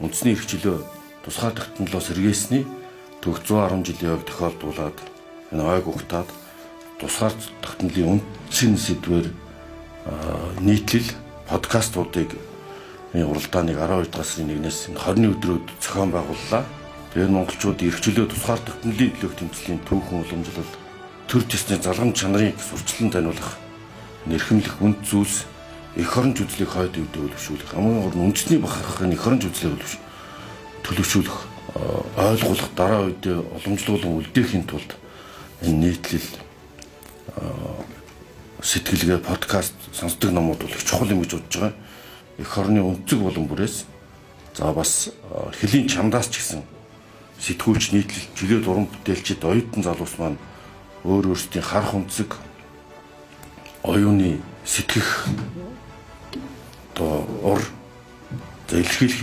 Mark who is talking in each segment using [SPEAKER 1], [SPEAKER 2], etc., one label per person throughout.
[SPEAKER 1] үндэсний эрх чөлөө тусгай тогтнолоос эргээсний төгс 110 жилийн ойг тохиолдуулаад энэ ойг угтаад тусгай тогтнолын үндсэн сэдвээр нийтлэл подкастуудыг энэ уралдааныг 12 дугаар сарын 1-ээс 20-ны өдрүүд зохион байгууллаа. Тэгээд монголчууд эрх чөлөө тусгай тогтнолын төлөөх тэмцлийн түүхэн уламжлал төр төсний залгамж чанарыг сурчлан таниулах, нэрхэмлэх үнд зүйлс эх орон жүжлийг хойд өвдөө өлөвшүүлэх, хамгийн гол нь үндэсний бахархын эх орон жүжлийг төлөвшүүлэх, ойлгуулах, дараа үед уламжлуулан үлдээхийн тулд энэ нийтлэл сэтгэлгээ подкаст сонсдог номууд бол их чухал юм гэж бодож байгаа. Эх орны өнцөг болон бүрээс за бас хэлийн чамдаас ч гэсэн сэтгүүлч нийтлэл чөлөөт уран бүтээлчид оюутан залуус маань өөр өөрсдийн харах өнцөг оюуны сэтгэх ор илэрхийлэх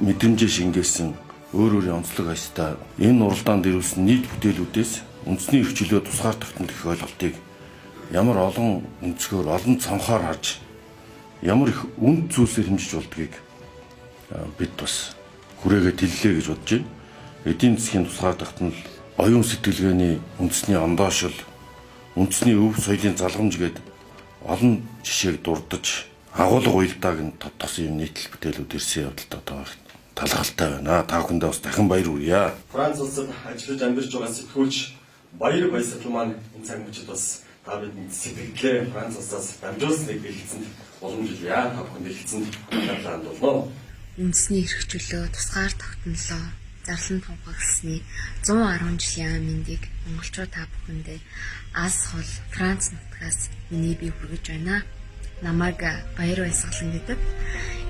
[SPEAKER 1] мэдрэмжээ шингээсэн өөр өөрийн онцлог аястай энэ уралдаанд ирүүлсэн нийт бүтээлүүдээс үндэсний эрх чөлөө тусгаар тогтнол гэх ойлголтыг ямар олон өнцгөр олон цонхоор харж ямар их үнд зүйлсээр хэмжиж болдгийг бид бас хүрээгээ тэллээ гэж бодож байна. Эдийн засгийн тусгаар тогтнол оюун сэтгэлгээний үндэсний ондоошил, үндэсний өв соёлын залгамж гээд олон жишээг дурдж агуулга уялдааг нь тодтосон юм нийтлэл бүтээлүүд ирсэн явдалтай одоо талхалтай байна. Та бүхэндээ бас дахин баяр хүргье.
[SPEAKER 2] Франц улсад ажиллаж амьдарч байгаа сэтгүүлч Баяр Баясгал маань энэ цаг мөчид бас та бидэнд сэтгэлдээ Франц улсаас дамжуулсныг хэлцэнд уламжилъя. Та бүхэнд хэлцэнд баярлалаа болно.
[SPEAKER 3] Үндэсний эрх чөлөө тусгаар тогтнолоо зарлан тунхагласны 110 жилийн мэндийг монголчууд та бүхэндээ алс хол Франц нутгаас миний бие хүргэж байна. Намайг Баяр Баясгалан гэдэг.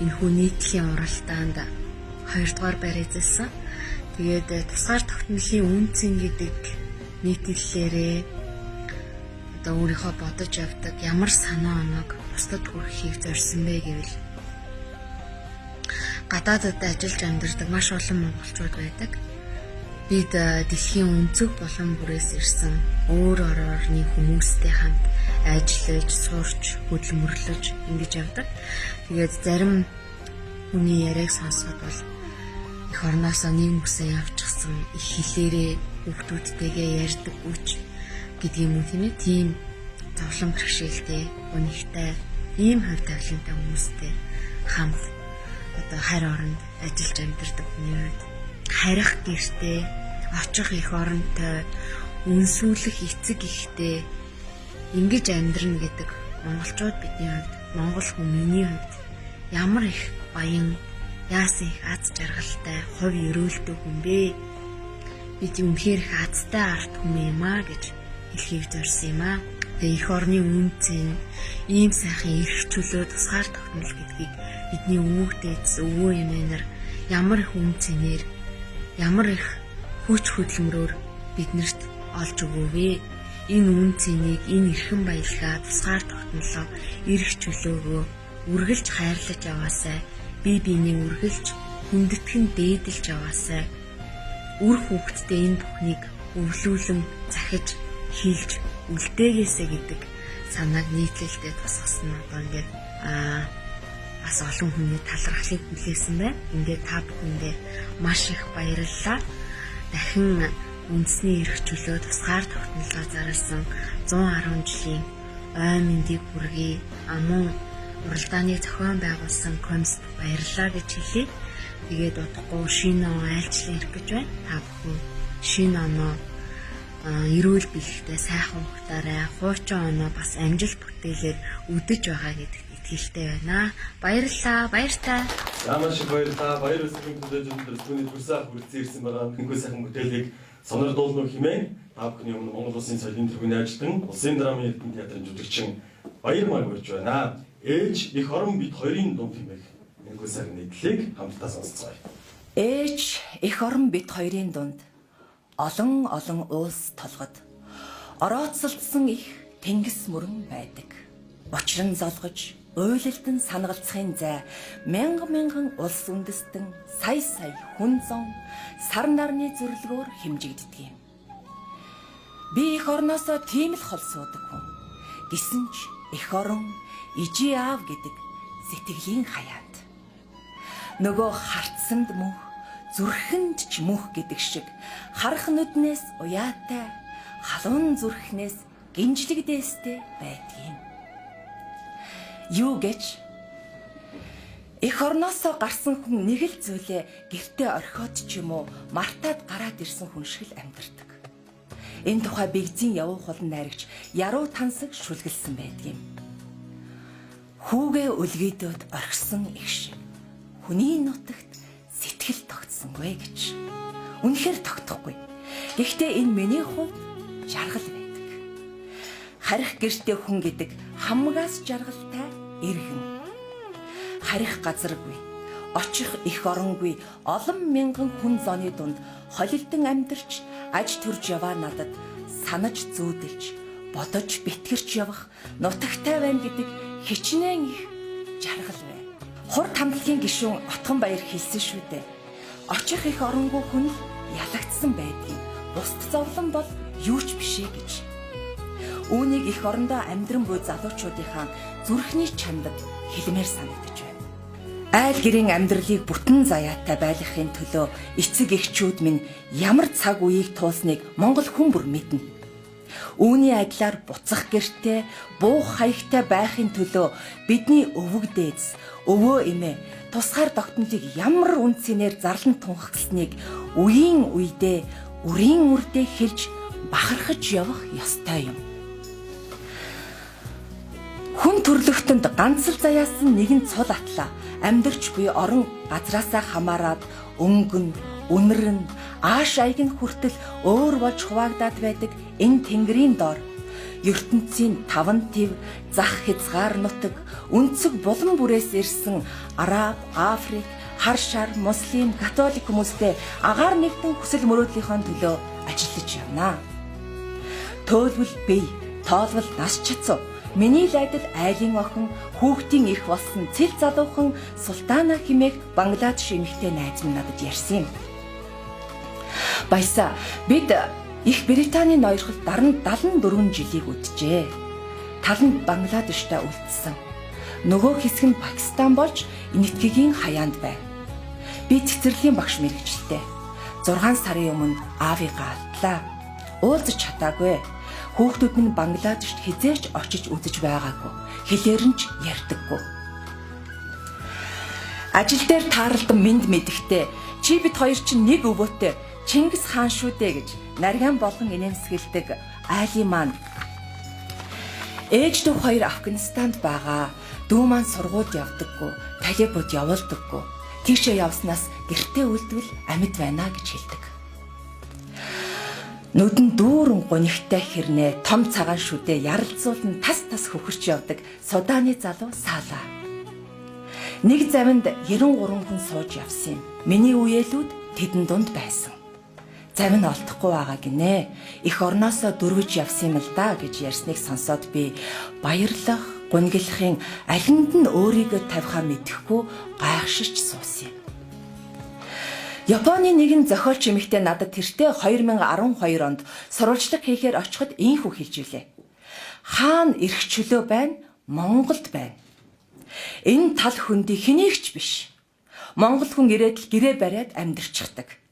[SPEAKER 3] Энэхүү нийтлийн уралдаанд 2 дугаар байр эзэлсэн. Тэгээд тусгаар тогтнолын үнцэн гэдэг нийтлэлээрээ одоо өөрийнхөө бодож явдаг ямар санаа оног бусдад хүргэхийг зорьсон бэ гэвэл гадаадд ажиллаж амьдардаг маш олон монголчууд байдаг. Бид дэлхийн өнцөг болон бүрээс ирсэн өөр орны хүмүүстэй хамт ажиллаж, сурч, хөдөлмөрлөж ингэж явдаг. Тэгээд зарим хүний яриаг сонсоход бол эх орноосоо нэг хүсээ явчихсан их хэлээрээ хүүхдүүдтэйгээ ярьдаг үуч гэдэг юм уу тийм ээ. Тийм зовлон бэрхшээлтэй, өнөхтэй, ийм хувь тавилантай хүмүүстэй хамт одоо харь оронд ажиллаж амьдардаг хүний үед харих гэртээ очих эх оронтой үнсүүлэх эцэг ихтэй ингэж амьдрна гэдэг монголчууд бидний хувьд, монгол хүмүүний хувьд ямар их баян, яасан их аз жаргалтай, хувь өрөөлтөө хүн бэ? Бид үнэхээр их азтай арт хүмүүс юм аа гэж хэлхийг зорьсон юм аа. Тэгээ эх орны үнцэн, ийм сайхан эрх чөлөө тусгаар тогтнол гэдгийг бидний өвөг-дээдс, өвөө эмээнэр ямар их үнцэнээр, ямар их хүч хөдөлмөрөөр биднэрт олж өгөөвэ. Энэ үнцэнийг, энэ эрхэм баялгаа тусгаар тогтнолоо эрх чөлөөгөө үргэлж хайрлаж яваасай. Бие биенийг үргэлж хүндэтгэн дээдэлж яваасай. Үр хүүхэдтэй энэ бүхнийг өвлүүлэн захиж хийлж үлдээгээсэ гэдэг санааг нийтлэлдээ тусгасан нь одоо ингээд бас олон хүний талархлыг хүлээсэн байна. Ингээд та бүхэндээ маш их баярлалаа. Дахин үндэсний эрх чөлөө тусгаар тогтнолоо зарласан 110 жилийн ой мэндийг хүргэе. Мөн уралдааны зохион байгуулсан Комст баярлалаа гэж хэлье. Тэгээд удахгүй шинэ он айлчлан ирэх гэж байна. Та бүхэн шинэ оноо эрүүл бэлэгтэй сайхан ухтаарай. Хуучин оноо бас амжилт бүтээлээр үдэж байгаа гэдэгт итгэлтэй байна. Баярлалаа. Баяртай.
[SPEAKER 2] Маш их баярлалаа. Баяр Баясгалан төлөөж өндөр түүний төрсөн хүрэлцэн ирсэн байгаа хөнгөө сайхан бүтээлийг сонор дуулна хэмээн та бүхний өмнө Монгол Улсын соёлын тэргүүний ажилтан, Улсын драмын эрдэнэ театрын жүжигчин Баяр маань урьж байна. Ээж эх орон бид хоёрын дунд хэмээх хөнгөө сайхан нийтлэлийг хамтдаа сонсцгоё.
[SPEAKER 4] Ээж эх орон бид хоёрын дунд олон олон улс толгод орооцолдсон их тэнгис мөрөн байдаг. Учран золгож, уйлалдан санагалцахын зай мянган мянган улс үндэстэн сая сая хүн зон сар нарны зөвлөгөөр хэмжигддэг юм. Би эх орноосоо тийм л хол суудаг хүн. Гэсэн ч эх орон ижи аав гэдэг сэтгэлийн хаяанд. Нөгөө харцсанд мөнх, зүрхэнд ч мөнх гэдэг шиг харах нүднээс уяатай, халуун зүрхнээс гинжлэгдээстэй байдгийн. Юу гэж эх орноосоо гарсан хүн нэг л зүйлээ гэртээ орхиод ч юм уу мартаад гараад ирсэн хүн шиг л амьдардаг. Энэ тухай бигзийн явуу хулан найрагч яруу тансаг шүлгэлсэн байдгийн. Хүүгээ үлгийдөөд орхисон их шиг хүний нутагт сэтгэл тогтсонгүй гэж. Үнэхээр тогтохгүй. Гэхдээ энэ миний хувьд жаргал байдаг. Харих гэртээ хүн гэдэг хамгаас жаргалтай иргэн. Харих газаргүй, очих их оронгүй олон мянган хүн зооны дунд холилдон амьдарч аж төрж яваа надад санаж зүүдэлж, бодож битгэрч явах нутагтай байна гэдэг хичнээн их жаргал бай. Хур тамдлагын гишүүн Отгон Баяр хэлсэн шүү дээ. Очих их оронгүй хүн ялагдсан байдгийг бусд зовлон бол юу ч бишээ гэж. Үүнийг их орондоо амьдран буй залуучуудынхаа зүрхний чандад хэлмээр санагдаж байна. Айл гэрийн амьдралыг бүтэн заяатай байлгахын төлөө эцэг эхчүүд минь ямар цаг үеийг туулсныг Монгол хүн бүр мэднэ. Үүний адилаар буцах гэртээ, буух хаягтай байхын төлөө бидний өвөг дээдс, өвөө эмээ тусгаар тогтнолыг ямар үнцээр зарлан тунхагсныг үеийн үедээ, үрийн үрдээ хэлж бахархаж явах ёстой юм. Хүн төрлөختөнд ганц л заяасан нэгэн цул атлаа амьдарч буй орон газраасаа хамаарад өнгөн, үнэрн, ааш аяг нь хүртэл өөр болж хуваагдаад байдаг энэ тэнгэрийн доор ертөнцийн таван төв, зах хязгаар нутаг, өнцөг булан бүрээс ирсэн араб, африк, хар шар, муслим, католик хүмүүстэй агаар нэгдэн хүсэл мөрөөдлийнхөө төлөө ажиллаж явна. Төөлбөл бие, тоолбол нас чацуу. Миний л адил айлын охин, хүүхдийн их болсон цэл залуухан Султана хэмээх Бангладеш эмэгтэй найз минь надад ярьсан юм. Баясаа бид Их Британийн ноёрхол дарна 74 жилийг үджээ. Тал нь Бангладештай үлдсэн. Нөгөө хэсэг нь Пакистан болж энэтхэгийн хаяанд байв. Би цэцэрлэгийн багш мэргэжилтэй. 6 сарын өмнө аавыгаа алдлаа. Уулзч чадаагүй. Хүүхдүүд нь Бангладешт хизээч очиж үзэж байгаагүй. Хэлээр нь ч ярьдаггүй. Ажил дээр тааралдан минд мэдэхтэй. Чи бид хоёр чинь нэг өвөөтэй Чингис хаан шүү дээ гэж нарган болгон инээмсэгэлдэг Али маань. Ээж дүү хоёр Афганистанд байгаа. Дүү маань сургуульд явдаггүй. Талибууд явуулдаггүй. Тийшээ явснаас гэртээ үлдвэл амьд байна гэж хэлдэг. Нүдэн дүүрэн гунигтай хэрнээ том цагаан шүдээ яралцуулан тас хөхөрч явдаг Суданы залуу Саала. Нэг завинд 93 хүн сууж явсан юм. Миний үеэлүүд тэдэн дунд байсан. Завин олдохгүй байгаа гинэ. Эх орноосоо дөрвөж явсан юм л да гэж ярьсныг сонсоод би баярлах, гуниглагын алинд нь өөрийгөө тавихаа мэдэхгүй гайхшиж суусан юм. Японы нэгэн зохиолч эмэгтэй надад тэртээ 2012 онд сурвалжлага хийхээр очиход ийхүү хэлж илээ. Хаана эрх чөлөө байна? Монголд байна. Энэ тал хөндөй хэнийгч биш. Монгол хүн ирээд л гэрээ бариад амьдарчихдаг.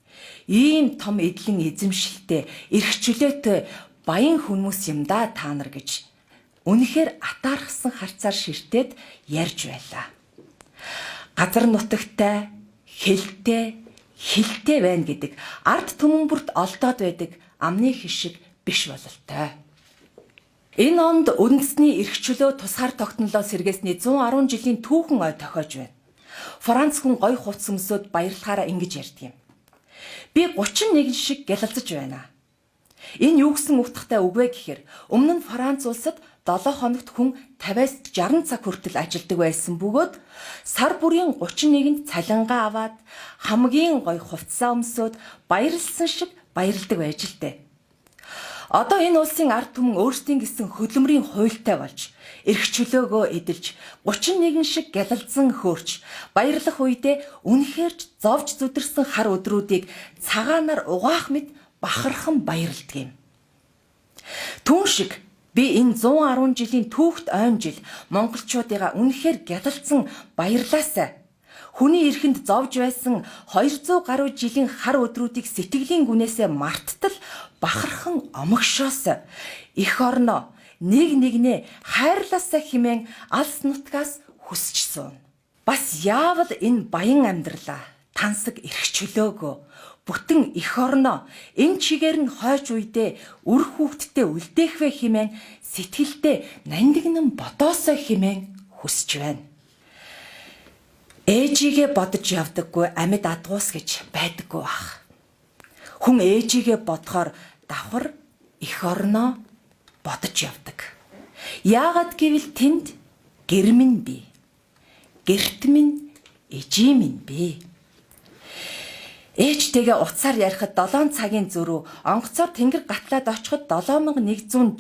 [SPEAKER 4] Ийм том эдлэн эзэмшилтэй, эрх чөлөөтэй баян хүмүүс юм да та нар гэж үнэхээр атаархсан харцаар ширтээд ярьж байлаа. Газар нутагтай, хилтэй байна гэдэг ард түмэн бүрт олдоод байдаг амны хишиг биш бололтой. Энэ онд үндэсний эрх чөлөө тусгаар тогтнолоо сэргээсний 110 жилийн түүхэн ой тохиож байна. Франц хүн гой хувцс өмсөд баярлахаараа ингэж ярьдаг юм. Би 31 шиг гялалзаж байна. Энэ юу гэсэн утгатай үг вэ гэхээр өмнө нь Франц улсад 7 хоногт хүн 50-аас 60 цаг хүртэл ажилладаг байсан бөгөөд сар бүрийн 31-нд цалингаа аваад хамгийн гоё хувцсаа өмсөд баярлсан шиг баярладаг байж л дээ. Одоо энэ улсын ард түмэн өөрсдийн гэсэн хөдөлмөрийн хуультай болж эрх чөлөөгөө эдэлж 31 шиг гялалзан хөөрч баярлах үедээ үнэхээр ч зовж зүдэрсэн хар өдрүүдийг цагаанаар угаах мэт бахархан баярладаг юм. Түн шиг би энэ 110 жилийн түүхт ойн жил монголчуудыгаа үнэхээр гялалзсан баярлаасай. Хүний эрхэнд зовж байсан 200 гаруй жилийн хар өдрүүдийг сэтгэлийн гүнээсээ марттал бахархан омогшоос эх орноо нэг нэгнээ хайрлаасаа хэмээн алс нутгаас хүсч суун. Бас яавал энэ баян амьдралаа тансаг эрх чөлөөгөө бүтэн эх орноо энэ чигээр нь хойч үедээ үр хүүхдтэй үлдээх вэ хэмээн сэтгэлдээ нандинан бодоосоо хэмээн хүсэж байна. Ээжигээ бодож явдаггүй амьд адгуус гэж байдаггүй бах. Хүн ээжигээ бодохоор давхар эх орноо бодож явдаг. Яагаад гэвэл тэнд гэр минь бий. Гэрт минь ээжи минь бий. Ээжтэйгээ уцаар ярихад 7 цагийн зөрүү, онгоцоор тэнгэр гатлаад очиход 7163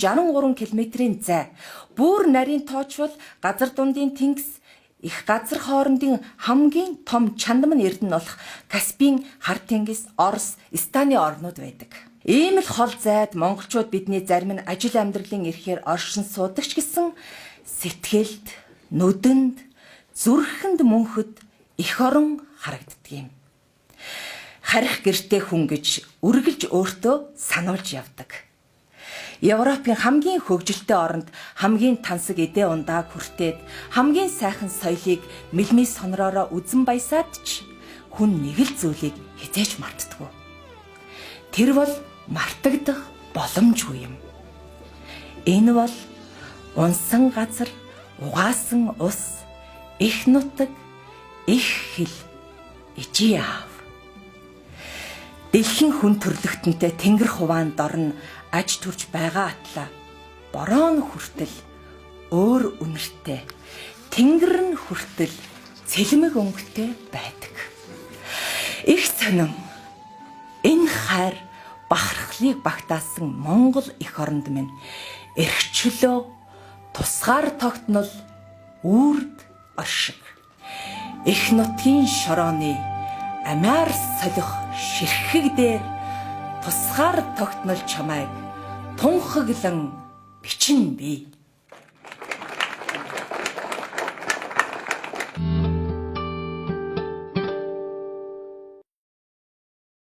[SPEAKER 4] км-ийн зай. Бүр нарийн тоочвол газар дундын тэнгис их газар хоорондын хамгийн том чандам нь эрдэнэ болох Каспийн хар тэнгис, Орос, Станы орнууд байдаг. Ийм л хол зайд монголчууд бидний зарим нь ажил амьдралын эрхээр оршин суудаг ч гэсэн сэтгэлд, нүдэнд, зүрхэнд мөнхөд эх орон харагддаг юм. Харих гэртээ хүн гэж үргэлж өөртөө сануулж явдаг. Европын хамгийн хөгжилтэй оронд хамгийн тансаг эдээ ундааг хүртээд хамгийн сайхан соёлыг мэлмий сонороороо үзэн баясаад ч хүн нэг л зүйлийг хизээж мартдаггүй. Тэр бол мартагдах боломжгүй юм. Энэ бол унсан газар, угаасан ус, их нутаг, их хил, ижи аав. Дэлхийн хүн төрлөختөнтэй тэнгэр хуваанд орно аж төрж байгаа атлаа. Бороо нь хүртэл өөр үнэртэй, тэнгэр нь хүртэл цэлмэг өнгөтэй байдаг. Их сонин энэ хайр бахархлыг багтаасан Монгол эх оронд минь эрхчлөө тусгаар тогтнол үрд оршиг. Эх нутгийн шорооны амиар солих ширхэг дээр тусгаар тогтнол чамайг тунхаглан бичин бий.